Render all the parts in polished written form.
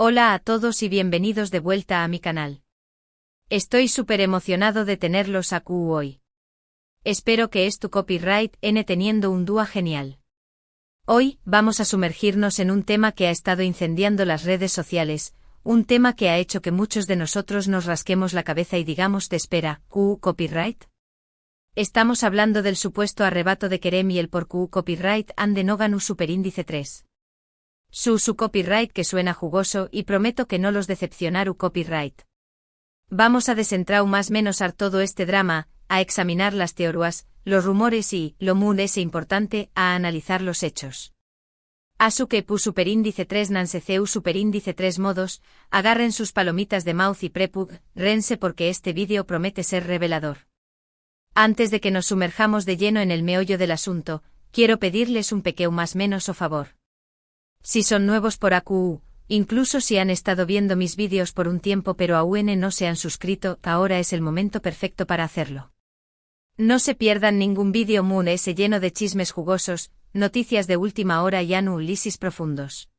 Hola a todos y bienvenidos de vuelta a mi canal. Estoy súper emocionado de tenerlos aquí hoy. Espero que es tu copyright N teniendo un dúo genial. Hoy, vamos a sumergirnos en un tema que ha estado incendiando las redes sociales, un tema que ha hecho que muchos de nosotros nos rasquemos la cabeza y digamos de espera, ¿copyright? Estamos hablando del supuesto arrebato de Kerem y el por copyright and the Nogan superíndice 3. Su copyright que suena jugoso y prometo que no los decepcionar copyright. Vamos a desentrar más menos todo este drama, a examinar las teorías, los rumores y, lo muy es importante, a analizar los hechos. Que superíndice 3 nanceceu superíndice 3 modos, agarren sus palomitas de mouth y prepug, rense porque este vídeo promete ser revelador. Antes de que nos sumerjamos de lleno en el meollo del asunto, quiero pedirles un pequeño más menos o favor. Si son nuevos por AQU, incluso si han estado viendo mis vídeos por un tiempo pero aún no se han suscrito, ahora es el momento perfecto para hacerlo. No se pierdan ningún vídeo ese lleno de chismes jugosos, noticias de última hora y análisis profundos.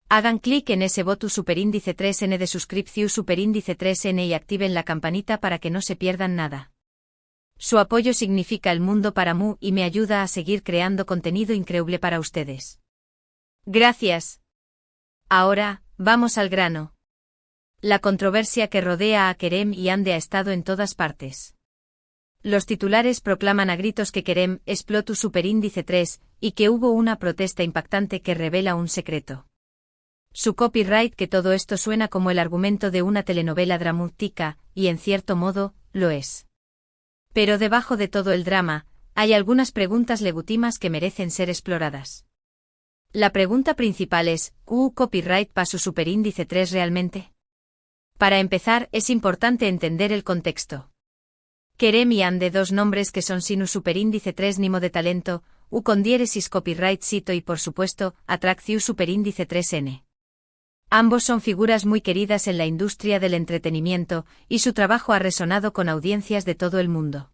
Hagan clic en ese botón superíndice 3N de suscripción superíndice 3N y activen la campanita para que no se pierdan nada. Su apoyo significa el mundo para mí y me ayuda a seguir creando contenido increíble para ustedes. Gracias. Ahora, vamos al grano. La controversia que rodea a Kerem y Ande ha estado en todas partes. Los titulares proclaman a gritos que Kerem explotó superíndice 3 y que hubo una protesta impactante que revela un secreto. Su copyright que todo esto suena como el argumento de una telenovela dramática, y en cierto modo, lo es. Pero debajo de todo el drama, hay algunas preguntas legítimas que merecen ser exploradas. La pregunta principal es, ¿copyright para su superíndice 3 realmente? Para empezar, es importante entender el contexto. Kerem y Ande, dos nombres que son sin superíndice 3 nimo de talento, con diéresis copyright cito y por supuesto, atracción superíndice 3N. Ambos son figuras muy queridas en la industria del entretenimiento, y su trabajo ha resonado con audiencias de todo el mundo.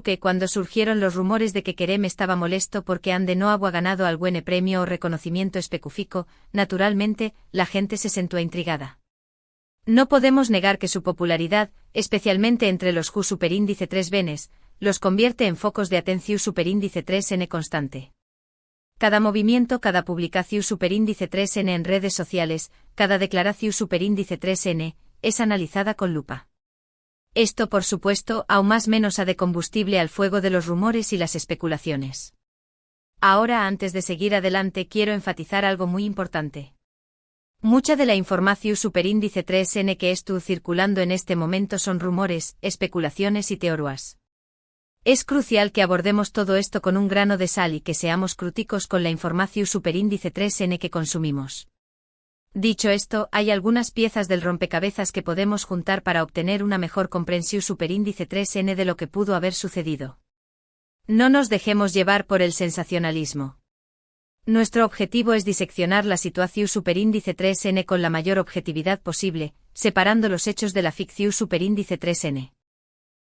Que cuando surgieron los rumores de que Kerem estaba molesto porque Ande no había ganado algún premio o reconocimiento específico, naturalmente, la gente se sentó intrigada. No podemos negar que su popularidad, especialmente entre los superíndice 3 venes, los convierte en focos de atención superíndice 3N constante. Cada movimiento, cada publicación superíndice 3N en redes sociales, cada declaración superíndice 3N, es analizada con lupa. Esto por supuesto aún más menos de combustible al fuego de los rumores y las especulaciones. Ahora antes de seguir adelante quiero enfatizar algo muy importante. Mucha de la información superíndice 3N que estuvo circulando en este momento son rumores, especulaciones y teorías. Es crucial que abordemos todo esto con un grano de sal y que seamos críticos con la información superíndice 3N que consumimos. Dicho esto, hay algunas piezas del rompecabezas que podemos juntar para obtener una mejor comprensión superíndice 3N de lo que pudo haber sucedido. No nos dejemos llevar por el sensacionalismo. Nuestro objetivo es diseccionar la situación superíndice 3N con la mayor objetividad posible, separando los hechos de la ficción superíndice 3N.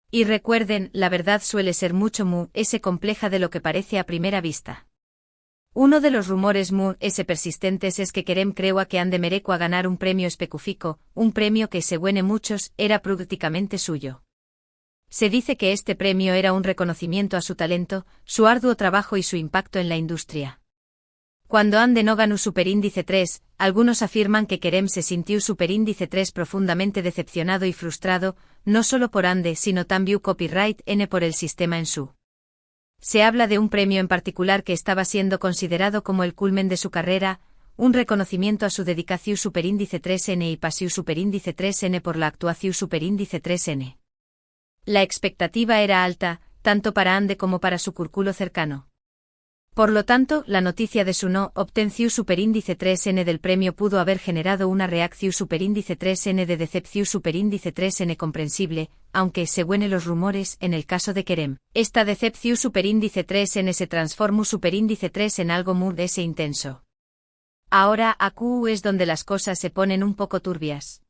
Y recuerden, la verdad suele ser mucho compleja de lo que parece a primera vista. Uno de los rumores persistentes es que Kerem creía que Ande merecía ganar un premio específico, un premio que según muchos, era prácticamente suyo. Se dice que este premio era un reconocimiento a su talento, su arduo trabajo y su impacto en la industria. Cuando Ande no ganó superíndice 3, algunos afirman que Kerem se sintió superíndice 3 profundamente decepcionado y frustrado, no solo por Ande sino también copyright N por el sistema en su. Se habla de un premio en particular que estaba siendo considerado como el culmen de su carrera, un reconocimiento a su dedicación superíndice 3N y pasión superíndice 3N por la actuación superíndice 3N. La expectativa era alta, tanto para Ande como para su círculo cercano. Por lo tanto, la noticia de su no obtención superíndice 3N del premio pudo haber generado una reacción superíndice 3N de decepción superíndice 3N comprensible, aunque, según los rumores, en el caso de Kerem, esta decepción superíndice 3N se transformó superíndice 3 en algo muy intenso. Ahora, aquí es donde las cosas se ponen un poco turbias.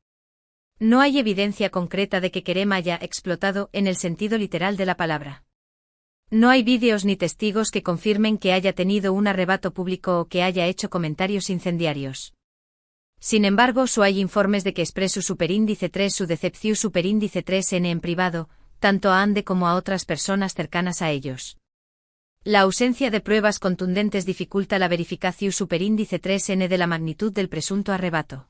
No hay evidencia concreta de que Kerem haya explotado en el sentido literal de la palabra. No hay vídeos ni testigos que confirmen que haya tenido un arrebato público o que haya hecho comentarios incendiarios. Sin embargo, hay informes de que expresó superíndice 3 su decepción superíndice 3N en privado, tanto a Ande como a otras personas cercanas a ellos. La ausencia de pruebas contundentes dificulta la verificación superíndice 3N de la magnitud del presunto arrebato.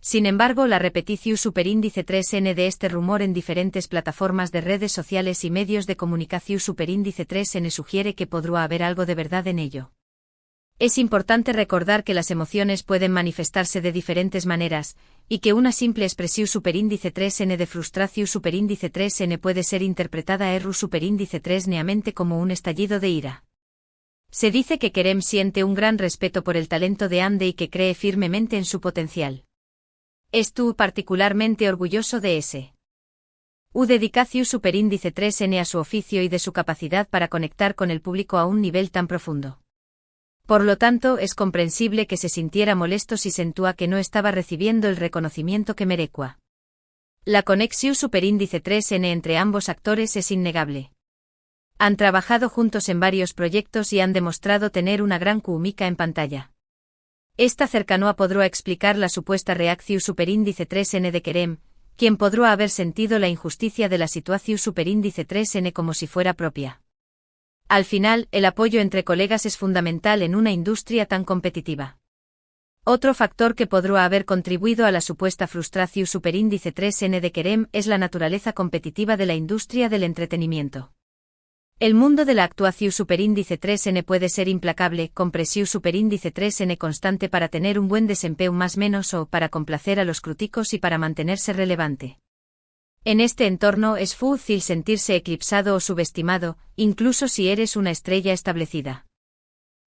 Sin embargo, la repetición superíndice 3N de este rumor en diferentes plataformas de redes sociales y medios de comunicación superíndice 3N sugiere que podría haber algo de verdad en ello. Es importante recordar que las emociones pueden manifestarse de diferentes maneras, y que una simple expresión superíndice 3N de frustración superíndice 3N puede ser interpretada erru superíndice 3 neamente como un estallido de ira. Se dice que Kerem siente un gran respeto por el talento de Ande y que cree firmemente en su potencial. Estuvo particularmente orgulloso de ese. Dedicación superíndice 3N a su oficio y de su capacidad para conectar con el público a un nivel tan profundo. Por lo tanto, es comprensible que se sintiera molesto si sentía que no estaba recibiendo el reconocimiento que merecua. La conexión superíndice 3N entre ambos actores es innegable. Han trabajado juntos en varios proyectos y han demostrado tener una gran química en pantalla. Esta cercanía podrá explicar la supuesta reacción superíndice 3N de Kerem, quien podrá haber sentido la injusticia de la situación superíndice 3N como si fuera propia. Al final, el apoyo entre colegas es fundamental en una industria tan competitiva. Otro factor que podrá haber contribuido a la supuesta frustración superíndice 3N de Kerem es la naturaleza competitiva de la industria del entretenimiento. El mundo de la actuación superíndice 3N puede ser implacable, con presión superíndice 3N constante para tener un buen desempeño más menos o para complacer a los críticos y para mantenerse relevante. En este entorno es fácil sentirse eclipsado o subestimado, incluso si eres una estrella establecida.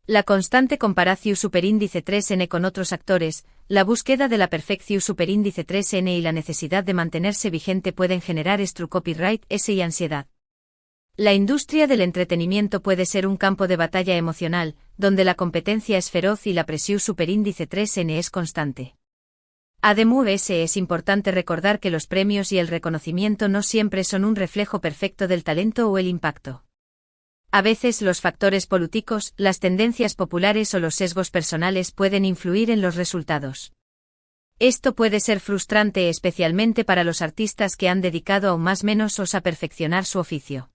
La constante comparación superíndice 3N con otros actores, la búsqueda de la perfección superíndice 3N y la necesidad de mantenerse vigente pueden generar copyright S y ansiedad. La industria del entretenimiento puede ser un campo de batalla emocional, donde la competencia es feroz y la presión superíndice 3N es constante. Además, es importante recordar que los premios y el reconocimiento no siempre son un reflejo perfecto del talento o el impacto. A veces los factores políticos, las tendencias populares o los sesgos personales pueden influir en los resultados. Esto puede ser frustrante especialmente para los artistas que han dedicado aún más menos a perfeccionar su oficio.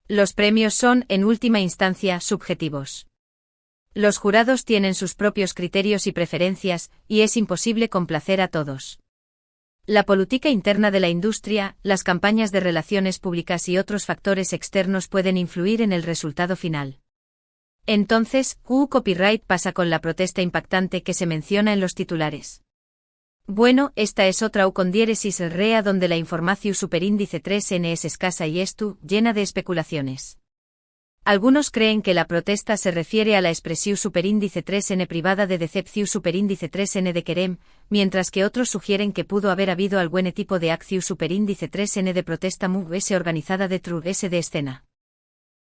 Los premios son, en última instancia, subjetivos. Los jurados tienen sus propios criterios y preferencias, y es imposible complacer a todos. La política interna de la industria, las campañas de relaciones públicas y otros factores externos pueden influir en el resultado final. Entonces, copyright pasa con la protesta impactante que se menciona en los titulares. Bueno, esta es otra con diéresis el rea donde la información superíndice 3N es escasa y llena de especulaciones. Algunos creen que la protesta se refiere a la expresión superíndice 3N privada de decepción superíndice 3N de Kerem, mientras que otros sugieren que pudo haber habido algún tipo de acción superíndice 3N de protesta MUS organizada de S de escena.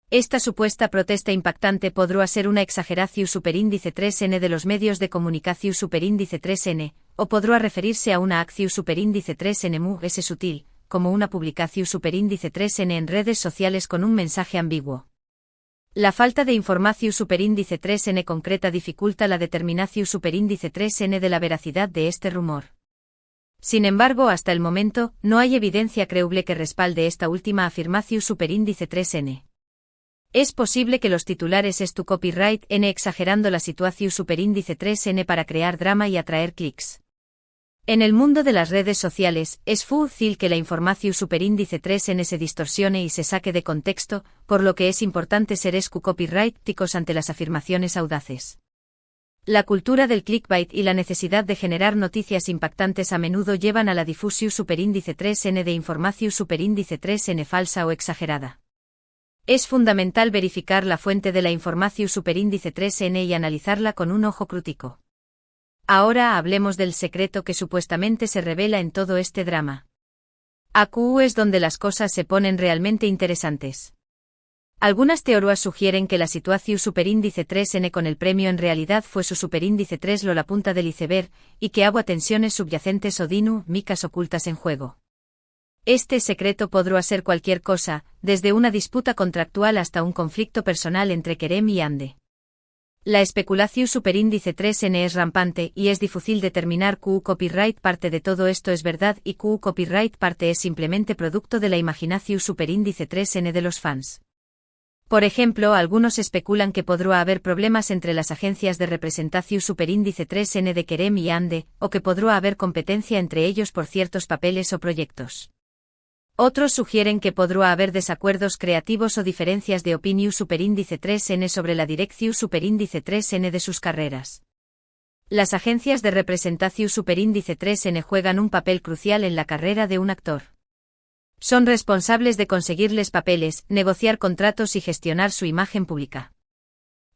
Esta supuesta protesta impactante podrá ser una exageración superíndice 3N de los medios de comunicación superíndice 3N, o podrá referirse a una acción superíndice 3N MUS sutil, como una publicación superíndice 3N en redes sociales con un mensaje ambiguo. La falta de información superíndice 3N concreta dificulta la determinación superíndice 3N de la veracidad de este rumor. Sin embargo, hasta el momento, no hay evidencia creíble que respalde esta última afirmación superíndice 3N. Es posible que los titulares copyright N exagerando la situación superíndice 3N para crear drama y atraer clics. En el mundo de las redes sociales, es fácil que la información superíndice 3N se distorsione y se saque de contexto, por lo que es importante ser copyrighticos ante las afirmaciones audaces. La cultura del clickbait y la necesidad de generar noticias impactantes a menudo llevan a la difusión superíndice 3N de información superíndice 3N falsa o exagerada. Es fundamental verificar la fuente de la información superíndice 3N y analizarla con un ojo crítico. Ahora hablemos del secreto que supuestamente se revela en todo este drama. Aquí es donde las cosas se ponen realmente interesantes. Algunas teorías sugieren que la situación superíndice 3N con el premio en realidad fue su superíndice 3 la punta del iceberg, y que había tensiones subyacentes o micas ocultas en juego. Este secreto podrá ser cualquier cosa, desde una disputa contractual hasta un conflicto personal entre Kerem y Ande. La especulación superíndice 3N es rampante y es difícil determinar Q copyright parte de todo esto es verdad y Q copyright parte es simplemente producto de la imaginación superíndice 3N de los fans. Por ejemplo, algunos especulan que podrá haber problemas entre las agencias de representación superíndice 3N de Kerem y Ande, o que podrá haber competencia entre ellos por ciertos papeles o proyectos. Otros sugieren que podrá haber desacuerdos creativos o diferencias de opinión superíndice 3N sobre la dirección superíndice 3N de sus carreras. Las agencias de representación superíndice 3N juegan un papel crucial en la carrera de un actor. Son responsables de conseguirles papeles, negociar contratos y gestionar su imagen pública.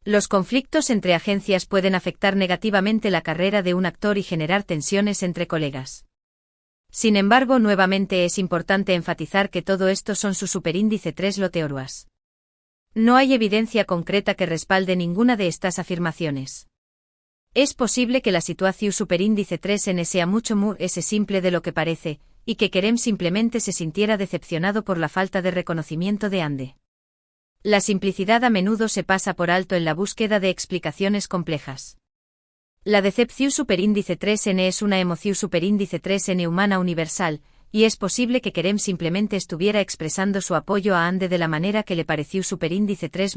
Los conflictos entre agencias pueden afectar negativamente la carrera de un actor y generar tensiones entre colegas. Sin embargo, nuevamente es importante enfatizar que todo esto son su superíndice 3 teorías. No hay evidencia concreta que respalde ninguna de estas afirmaciones. Es posible que la situación superíndice 3N sea mucho más simple de lo que parece, y que Kerem simplemente se sintiera decepcionado por la falta de reconocimiento de Ande. La simplicidad a menudo se pasa por alto en la búsqueda de explicaciones complejas. La decepción superíndice 3N es una emoción superíndice 3N humana universal, y es posible que Kerem simplemente estuviera expresando su apoyo a Ande de la manera que le pareció superíndice 3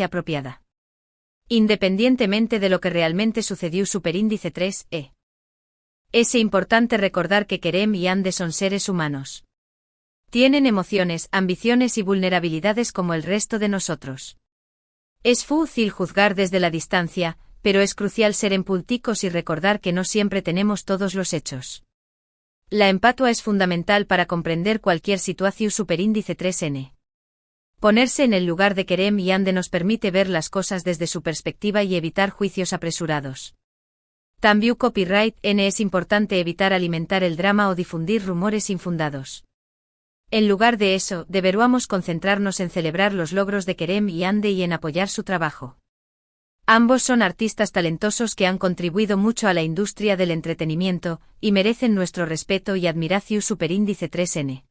apropiada. Independientemente de lo que realmente sucedió superíndice 3E. Es importante recordar que Kerem y Ande son seres humanos. Tienen emociones, ambiciones y vulnerabilidades como el resto de nosotros. Es fácil juzgar desde la distancia, pero es crucial ser empáticos y recordar que no siempre tenemos todos los hechos. La empatía es fundamental para comprender cualquier situación superíndice 3N. Ponerse en el lugar de Kerem y Ande nos permite ver las cosas desde su perspectiva y evitar juicios apresurados. También copyright N es importante evitar alimentar el drama o difundir rumores infundados. En lugar de eso, deberíamos concentrarnos en celebrar los logros de Kerem y Ande y en apoyar su trabajo. Ambos son artistas talentosos que han contribuido mucho a la industria del entretenimiento, y merecen nuestro respeto y admiración superíndice 3N.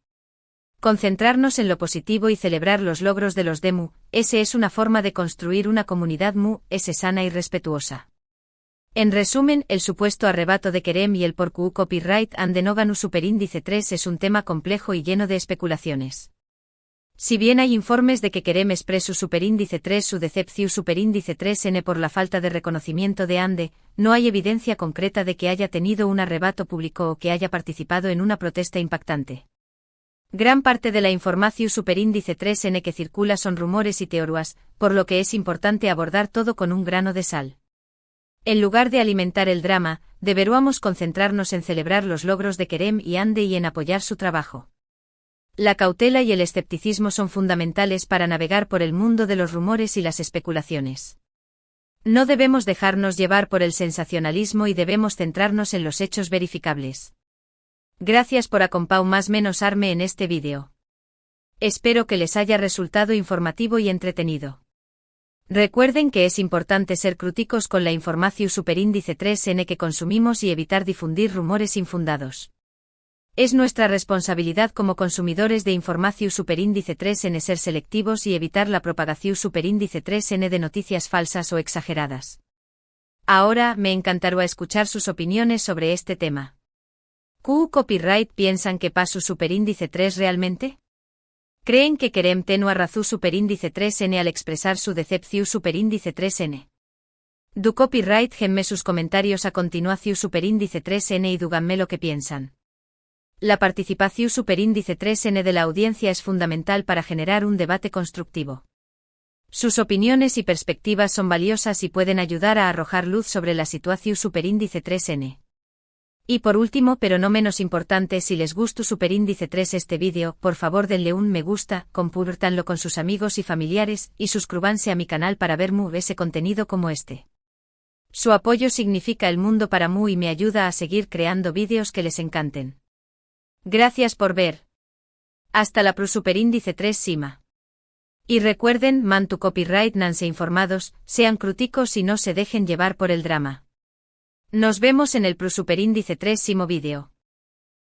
Concentrarnos en lo positivo y celebrar los logros de los DEMU, ese es una forma de construir una comunidad sana y respetuosa. En resumen, el supuesto arrebato de Kerem y el por Q copyright Ande no ganu superíndice 3 es un tema complejo y lleno de especulaciones. Si bien hay informes de que Kerem expresó superíndice 3 su decepción superíndice 3N por la falta de reconocimiento de Ande, no hay evidencia concreta de que haya tenido un arrebato público o que haya participado en una protesta impactante. Gran parte de la información superíndice 3N que circula son rumores y teorías, por lo que es importante abordar todo con un grano de sal. En lugar de alimentar el drama, deberíamos concentrarnos en celebrar los logros de Kerem y Ande y en apoyar su trabajo. La cautela y el escepticismo son fundamentales para navegar por el mundo de los rumores y las especulaciones. No debemos dejarnos llevar por el sensacionalismo y debemos centrarnos en los hechos verificables. Gracias por acompañarme en este vídeo. Espero que les haya resultado informativo y entretenido. Recuerden que es importante ser críticos con la información superíndice 3N que consumimos y evitar difundir rumores infundados. Es nuestra responsabilidad como consumidores de información superíndice 3N ser selectivos y evitar la propagación superíndice 3N de noticias falsas o exageradas. Ahora, me encantará escuchar sus opiniones sobre este tema. ¿Q copyright piensan que pasó superíndice 3 realmente? ¿Creen que Kerem tenía razón superíndice 3N al expresar su decepción superíndice 3N? Du copyright genme sus comentarios a continuación superíndice 3N y díganme lo que piensan. La participación superíndice 3N de la audiencia es fundamental para generar un debate constructivo. Sus opiniones y perspectivas son valiosas y pueden ayudar a arrojar luz sobre la situación superíndice 3N. Y por último, pero no menos importante, si les gustó superíndice 3 este vídeo, por favor denle un me gusta, compártanlo con sus amigos y familiares, y suscríbanse a mi canal para ver ese contenido como este. Su apoyo significa el mundo para mí y me ayuda a seguir creando vídeos que les encanten. Gracias por ver. Hasta la superíndice 3 Sima. Y recuerden, mantu copyright nanse informados, sean críticos y no se dejen llevar por el drama. Nos vemos en el superíndice 3 vídeo.